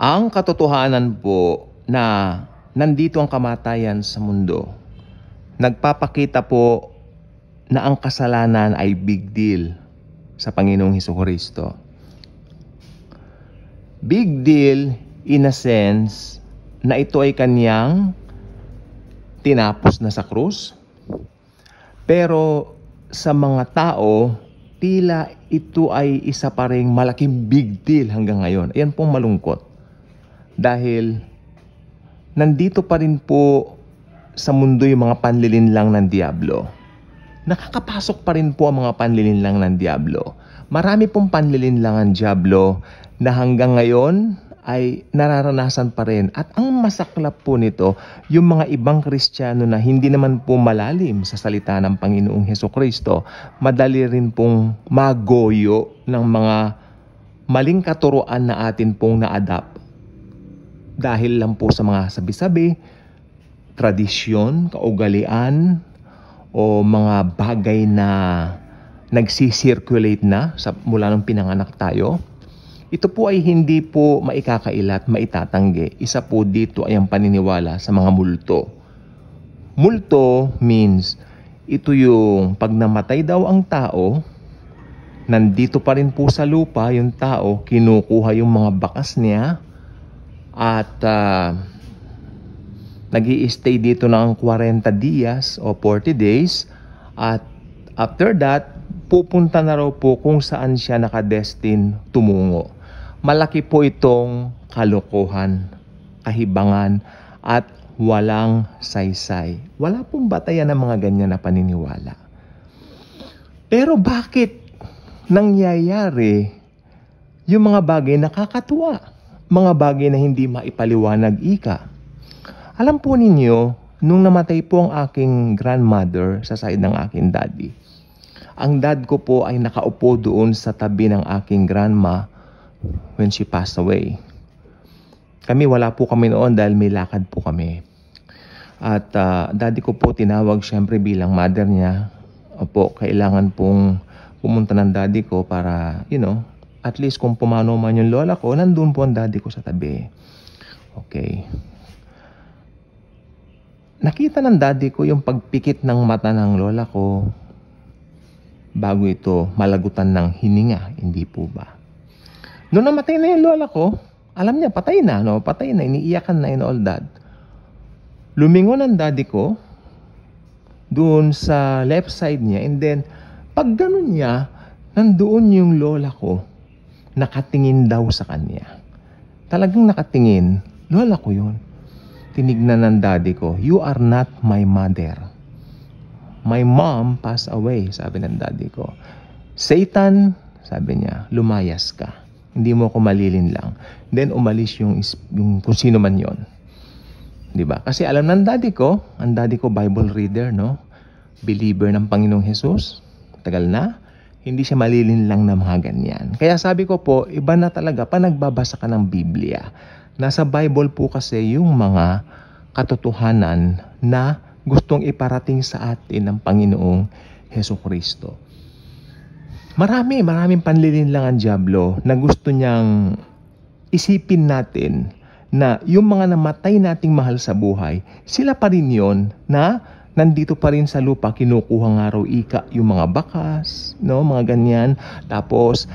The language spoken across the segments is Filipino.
Ang katotohanan po na nandito ang kamatayan sa mundo, nagpapakita po na ang kasalanan ay big deal sa Panginoong Hesukristo. Big deal in a sense na ito ay kanyang tinapos na sa krus. Pero sa mga tao, tila ito ay isa pa ring malaking big deal hanggang ngayon. Ayan pong malungkot. Dahil nandito pa rin po sa mundo yung mga panlilinlang ng Diablo. Nakakapasok pa rin po ang mga panlilinlang ng Diablo. Marami pong panlilinlang ang Diablo na hanggang ngayon ay nararanasan pa rin. At ang masaklap po nito, yung mga ibang Kristiyano na hindi naman po malalim sa salita ng Panginoong Hesukristo, madali rin pong magoyo ng mga maling katuruan na atin pong na-adapt. Dahil lang po sa mga sabi-sabi, tradisyon, kaugalian, o mga bagay na nagsisirculate na mula nung pinanganak tayo. Ito po ay hindi po maikakailat, maitatanggi. Isa po dito ay ang paniniwala sa mga multo. Multo means, ito yung pag namatay daw ang tao, nandito pa rin po sa lupa yung tao, kinukuha yung mga bakas niya, at nag-i-stay dito ng 40 dias o 40 days. At after that, pupunta na raw po kung saan siya nakadestin tumungo. Malaki po itong kalokohan, kahibangan, at walang saysay. Wala pong batayan ng mga ganyan na paniniwala. Pero bakit nangyayari yung mga bagay na nakakatuwa? Mga bagay na hindi maipaliwanag ika. Alam po ninyo, nung namatay po ang aking grandmother sa side ng aking daddy, ang dad ko po ay nakaupo doon sa tabi ng aking grandma when she passed away. Wala po kami noon dahil may lakad po kami. At daddy ko po tinawag syempre bilang mother niya. Opo, kailangan pong pumunta ng daddy ko para, at least kung pumano man yung lola ko, nandun po ang daddy ko sa tabi. Okay. Nakita ng daddy ko yung pagpikit ng mata ng lola ko bago ito malagutan ng hininga, hindi po ba? Noong namatay na yung lola ko, alam niya, patay na, Patay na, iniiyakan na and all that. Lumingon ang daddy ko doon sa left side niya, and then, pag ganun niya, nandoon yung lola ko, nakatingin daw sa kanya. Talagang nakatingin, lola ko yun. Tinignan ng daddy ko, "You are not my mother. My mom passed away," sabi ng daddy ko. "Satan," sabi niya, "lumayas ka. Hindi mo ako malilin lang." Then umalis yung kung sino man yon. Diba? Kasi alam ng daddy ko, ang daddy ko Bible reader, believer ng Panginoong Jesus. Tagal na. Hindi siya malilin lang ng mga ganyan. Kaya sabi ko po, iba na talaga pa nagbabasa ka ng Biblia. Nasa Bible po kasi yung mga katotohanan na gustong iparating sa atin ng Panginoong Hesukristo. Maraming panlilin lang ang Diablo na gusto niyang isipin natin na yung mga namatay nating mahal sa buhay, sila pa rin yon na nandito pa rin sa lupa, kinukuha nga raw ika yung mga bakas, mga ganyan. Tapos,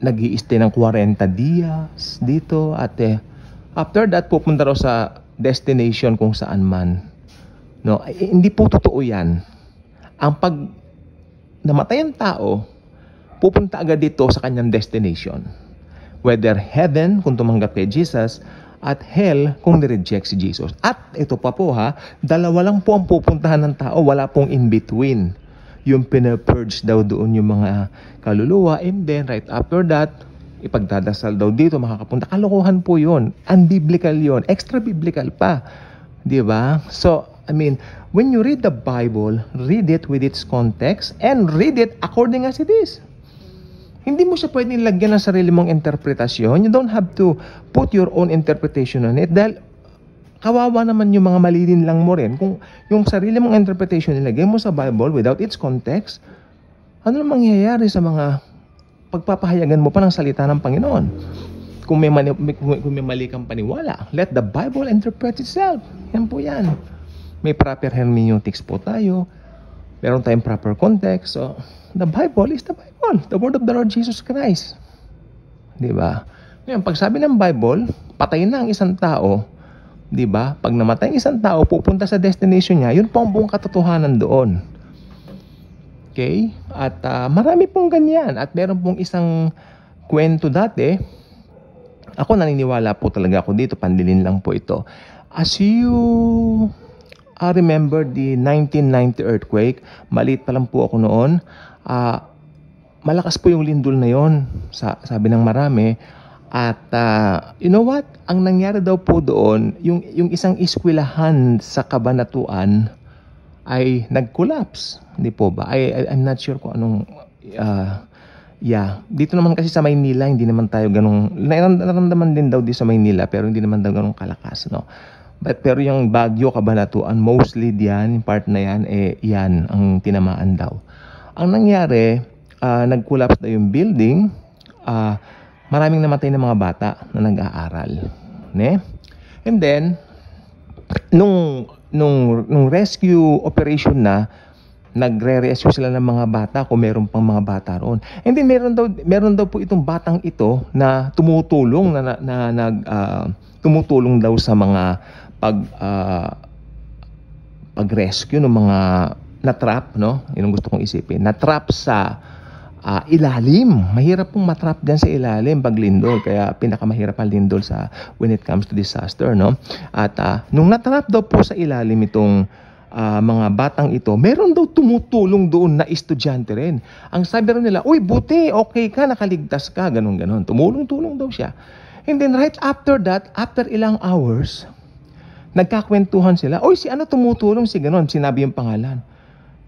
nag-i-stay ng 40 dias dito. At after that, pupunta raw sa destination kung saan man. Hindi po totoo yan. Ang pag namatay ang tao, pupunta agad dito sa kanyang destination. Whether heaven, kung tumanggap kay Jesus, at hell kung nireject si Jesus. At ito pa po dalawa lang po ang pupuntahan ng tao, wala pong in-between. Yung pinapurge daw doon yung mga kaluluwa, and then right after that, ipagdadasal daw dito, makakapunta. Kalokohan po yun. Unbiblical yun. Extra biblical pa. Diba? So, when you read the Bible, read it with its context and read it according as it is. Hindi mo siya pwedeng lagyan ng sarili mong interpretasyon. You don't have to put your own interpretation on it dahil kawawa naman yung mga malilin lang mo rin. Kung yung sarili mong interpretation nilagay mo sa Bible without its context, ano na mangyayari sa mga pagpapahayagan mo pa ng salita ng Panginoon? kung may mali kang paniwala, let the Bible interpret itself. Yan po yan. May proper hermeneutics po tayo. Meron tayong proper context. So, the Bible is the Bible. The word of the Lord Jesus Christ. Di ba? Ngayon, pag sabi ng Bible, patay na ang isang tao, di ba? Pag namatay ang isang tao, pupunta sa destination niya, yun po ang buong katotohanan doon. Okay? At marami pong ganyan. At meron pong isang kwento dati. Ako naniniwala po talaga ako dito. Pandilin lang po ito. As you remember the 1990 earthquake, maliit pa lang po ako noon. Malakas po yung lindol na yon, sabi ng marami. At you know what? Ang nangyari daw po doon, yung isang eskwelahan sa Cabanatuan ay nag-collapse. Hindi po ba? I'm not sure kung anong... Dito naman kasi sa Maynila, hindi naman tayo ganong... Naramdaman din daw di sa Maynila, pero hindi naman daw ganong kalakas, no? Pero yung Baguio, Cabanatuan, mostly diyan, yung part na yan, yan ang tinamaan daw. Ang nangyari, nag-collapse na yung building, maraming namatay na mga bata na nag-aaral. Ne? And then, nung rescue operation na, nagre-rescue sila ng mga bata kung meron pang mga bata roon. And then meron daw po itong batang ito na tumutulong tumutulong daw sa mga pag-rescue ng mga na-trap, no? Yun ang gusto kong isipin. Na-trap sa ilalim. Mahirap pong matrap dyan sa ilalim pag lindol. Kaya pinakamahirap ang lindol when it comes to disaster, no? At nung na-trap daw po sa ilalim itong mga batang ito, meron daw tumutulong doon na estudyante rin. Ang sabi rin nila, uy, buti, okay ka, nakaligtas ka, ganun-ganon. Tumulong-tulong daw siya. And then right after that, after ilang hours, nagkakwentuhan sila, uy, si ano tumutulong, si ganon, sinabi yung pangalan.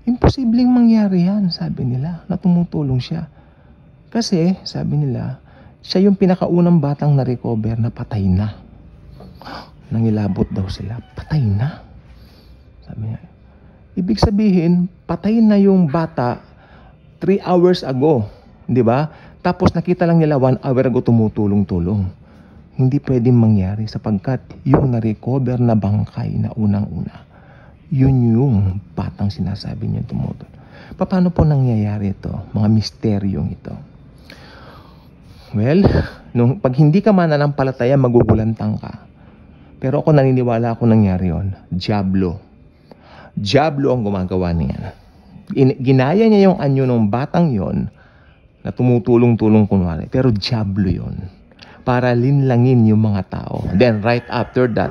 Imposibleng mangyari yan, sabi nila, na tumutulong siya. Kasi, sabi nila, siya yung pinakaunang batang na-recover na patay na. Nangilabot daw sila, patay na. Sabi niya, ibig sabihin, patay na yung bata 3 hours ago. Di ba? Tapos nakita lang nila 1 hour ago tumutulong-tulong. Hindi pwedeng mangyari sapagkat yung na-recover na bangkay na unang-una, yun yung batang sinasabi niya tumutulong. Paano po nangyayari ito? Mga misteryong ito. Well, pag hindi ka mananampalataya, magugulantang ka. Pero ako naniniwala ako nangyari yun. Diablo ang gumagawa niyan. Ginaya niya yung anyo ng batang yon na tumutulong-tulong kunwari. Pero diablo yon para linlangin yung mga tao. Then right after that,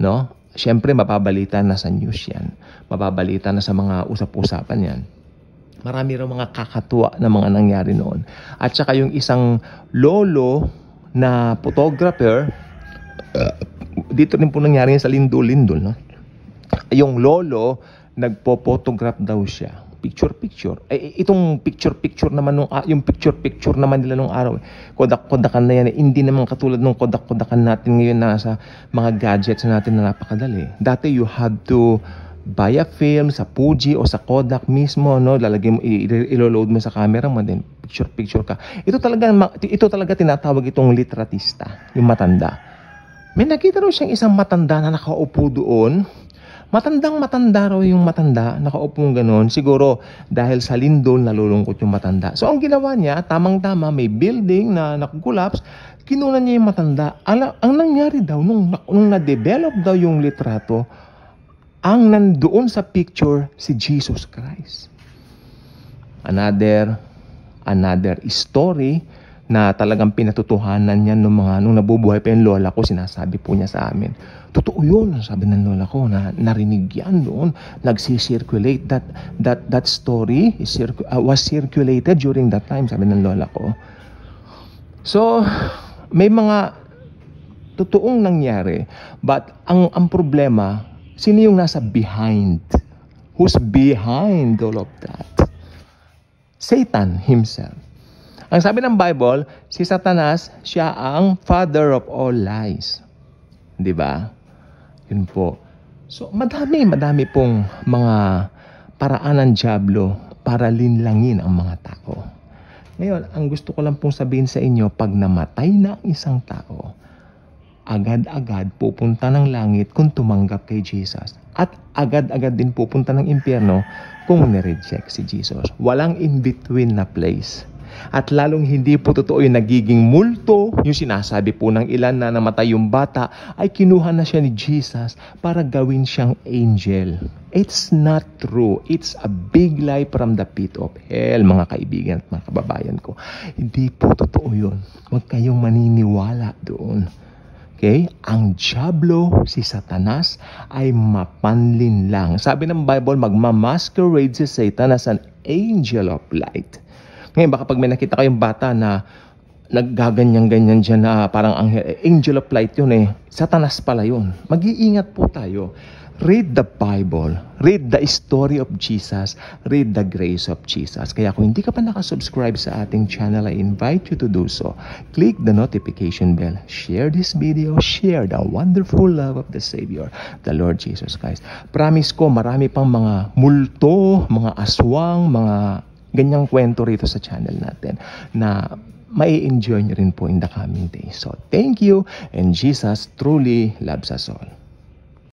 no? Siyempre mababalita na sa news yan. Mababalita na sa mga usap-usapan yan. Marami raw mga kakatuwa na mga nangyari noon. At saka yung isang lolo na photographer, dito rin po nangyari sa Lindol-Lindol, no? Yung lolo, nagpo-photograph daw siya. Picture-picture. Itong picture-picture naman, yung picture-picture naman nila nung araw. Kodak-kodakan na yan. Hindi naman katulad nung kodak-kodakan natin ngayon na sa mga gadgets natin na napakadali. Dati you had to buy a film sa Fuji o sa Kodak mismo, no? Lalagay mo, ilo-load mo sa camera mo, then picture-picture ka. Ito talaga tinatawag itong litratista, yung matanda. May nakita raw siyang isang matanda na nakaupo doon. Matandang-matanda raw yung matanda, nakaupong ganon. Siguro dahil sa lindol nalulungkot yung matanda. So ang ginawa niya, tamang-tama, may building na nakukolapse, kinunan niya yung matanda. Ang nangyari daw, nung na-develop daw yung litrato, ang nandoon sa picture si Jesus Christ. Another story na talagang pinatutuhanan niya nung nabubuhay pa yung lola ko, sinasabi po niya sa amin. Totoo yun, sabi ng lola ko, na narinig yan doon. Nagsisirculate. That story was circulated during that time, sabi ng lola ko. So, may mga totoong nangyari. But, ang problema, sino yung nasa behind? Who's behind all of that? Satan himself. Ang sabi ng Bible, si Satanas, siya ang father of all lies. Di ba? Yun po. So, madami pong mga paraan ng diablo para linlangin ang mga tao. Ngayon, ang gusto ko lang pong sabihin sa inyo, pag namatay na ang isang tao, agad-agad pupunta ng langit kung tumanggap kay Jesus. At agad-agad din pupunta ng impyerno kung nireject si Jesus. Walang in-between na place. At lalong hindi po totoo yung nagiging multo, yung sinasabi po ng ilan na namatay yung bata, ay kinuha na siya ni Jesus para gawin siyang angel. It's not true. It's a big lie from the pit of hell, mga kaibigan at mga kababayan ko. Hindi po totoo yun. Huwag kayong maniniwala doon. Okay? Ang diablo, si Satanas, ay mapanlin lang. Sabi ng Bible, magmamasquerade si Satan as an angel of light. Ngayon, baka pag may nakita kayong bata na naggaganyan-ganyan dyan na parang angel of light yun Satanas pala yun. Mag-iingat po tayo. Read the Bible. Read the story of Jesus. Read the grace of Jesus. Kaya kung hindi ka pa nakasubscribe sa ating channel, I invite you to do so. Click the notification bell. Share this video. Share the wonderful love of the Savior, the Lord Jesus Christ. Promise ko, marami pang mga multo, mga aswang, mga ganyang kwento rito sa channel natin na mai-enjoy nyo rin po in the coming days. So, thank you, and Jesus truly loves us all.